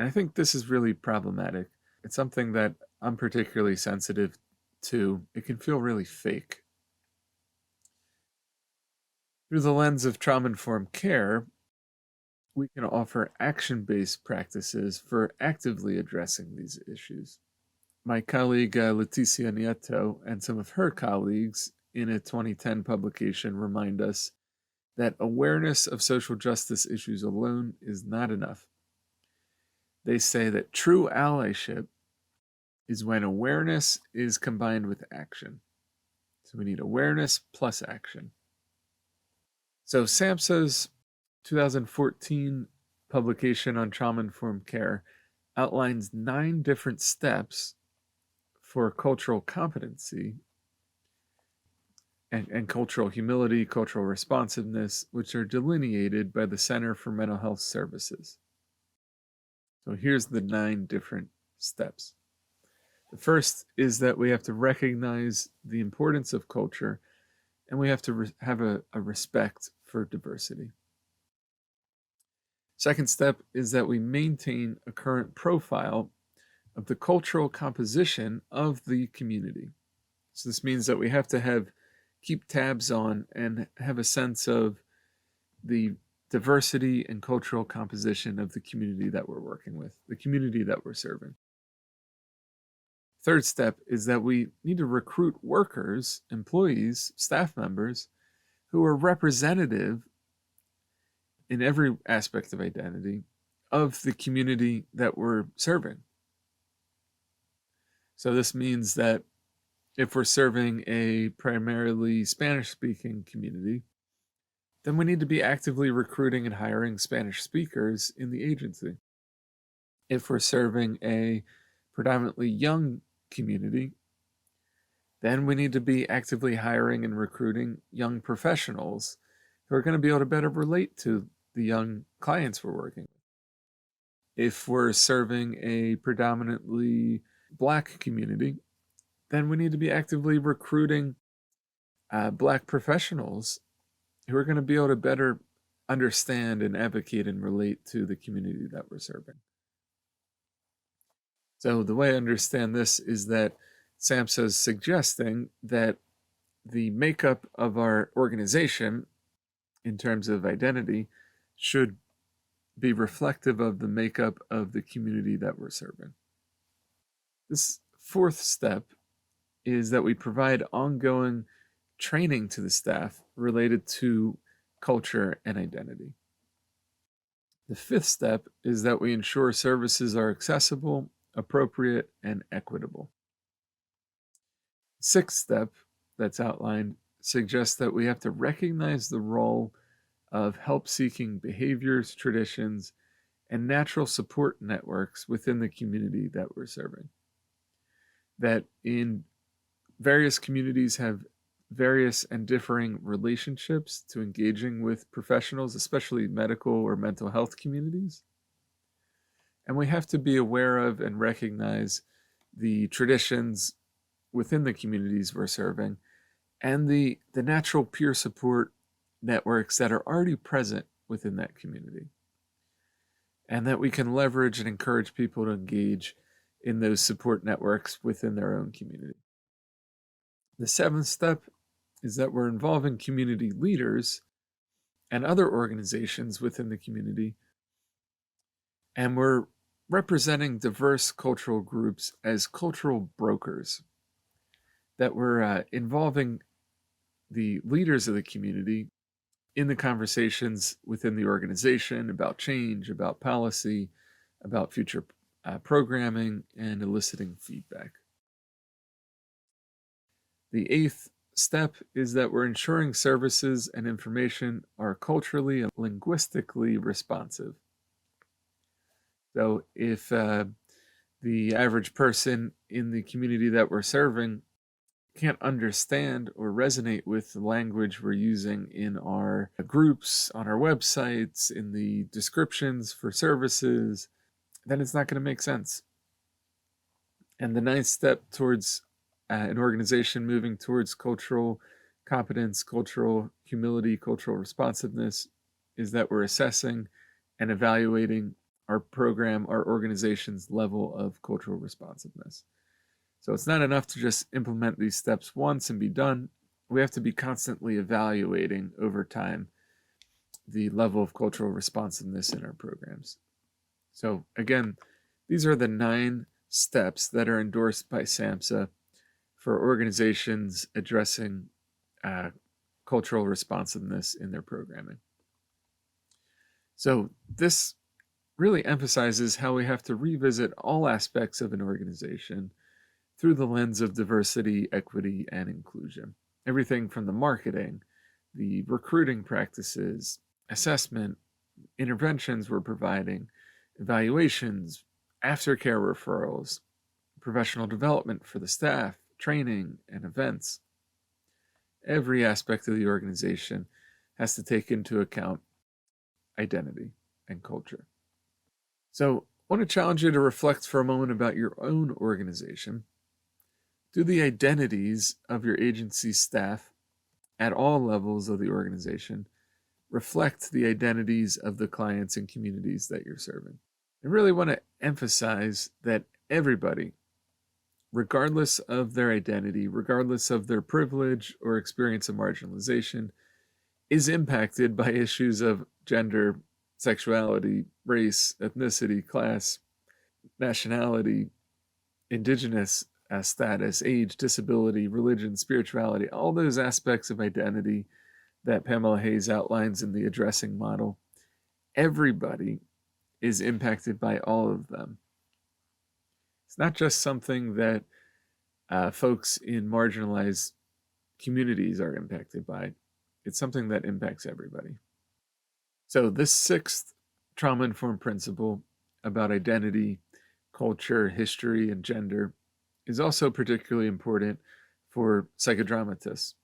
I think this is really problematic. It's something that I'm particularly sensitive to. It can feel really fake. Through the lens of trauma-informed care, we can offer action-based practices for actively addressing these issues. My colleague Leticia Nieto and some of her colleagues in a 2010 publication remind us that awareness of social justice issues alone is not enough. They say that true allyship is when awareness is combined with action. So we need awareness plus action. So SAMHSA's 2014 publication on trauma-informed care outlines 9 different steps for cultural competency and cultural humility, cultural responsiveness, which are delineated by the Center for Mental Health Services. So here's the 9 different steps. The first is that we have to recognize the importance of culture, and we have to have a respect for diversity. Second step is that we maintain a current profile of the cultural composition of the community. So this means that we have to keep tabs on and have a sense of the diversity and cultural composition of the community that we're working with, the community that we're serving. Third step is that we need to recruit workers, employees, staff members who are representative in every aspect of identity of the community that we're serving. So this means that if we're serving a primarily Spanish-speaking community, then we need to be actively recruiting and hiring Spanish speakers in the agency. If we're serving a predominantly young community, then we need to be actively hiring and recruiting young professionals who are going to be able to better relate to the young clients we're working with. If we're serving a predominantly Black community, then we need to be actively recruiting Black professionals who are going to be able to better understand and advocate and relate to the community that we're serving. So the way I understand this is that SAMHSA is suggesting that the makeup of our organization in terms of identity should be reflective of the makeup of the community that we're serving. This fourth step is that we provide ongoing training to the staff related to culture and identity. The fifth step is that we ensure services are accessible, appropriate, and equitable. The sixth step that's outlined suggests that we have to recognize the role of help-seeking behaviors, traditions, and natural support networks within the community that we're serving. That in various communities have various and differing relationships to engaging with professionals, especially medical or mental health communities. And we have to be aware of and recognize the traditions within the communities we're serving and the natural peer support networks that are already present within that community. And that we can leverage and encourage people to engage in those support networks within their own community. The seventh step is that we're involving community leaders and other organizations within the community, and we're representing diverse cultural groups as cultural brokers, that we're involving the leaders of the community in the conversations within the organization about change, about policy, about future programming, and eliciting feedback. The eighth step is that we're ensuring services and information are culturally and linguistically responsive. So if the average person in the community that we're serving can't understand or resonate with the language we're using in our groups, on our websites, in the descriptions for services, then it's not going to make sense. And the ninth step towards an organization moving towards cultural competence, cultural humility, cultural responsiveness is that we're assessing and evaluating our program, our organization's level of cultural responsiveness. So it's not enough to just implement these steps once and be done. We have to be constantly evaluating over time the level of cultural responsiveness in our programs. So again, these are the 9 steps that are endorsed by SAMHSA for organizations addressing cultural responsiveness in their programming. So this really emphasizes how we have to revisit all aspects of an organization through the lens of diversity, equity, and inclusion. Everything from the marketing, the recruiting practices, assessment, interventions we're providing, evaluations, aftercare referrals, professional development for the staff, training, and events. Every aspect of the organization has to take into account identity and culture. So I want to challenge you to reflect for a moment about your own organization. Do the identities of your agency staff at all levels of the organization reflect the identities of the clients and communities that you're serving? I really want to emphasize that everybody, regardless of their identity, regardless of their privilege or experience of marginalization, is impacted by issues of gender, sexuality, race, ethnicity, class, nationality, indigenous status, age, disability, religion, spirituality, all those aspects of identity that Pamela Hayes outlines in the addressing model. Everybody is impacted by all of them. It's not just something that folks in marginalized communities are impacted by. It's something that impacts everybody. So this 6th trauma-informed principle about identity, culture, history, and gender is also particularly important for psychodramatists.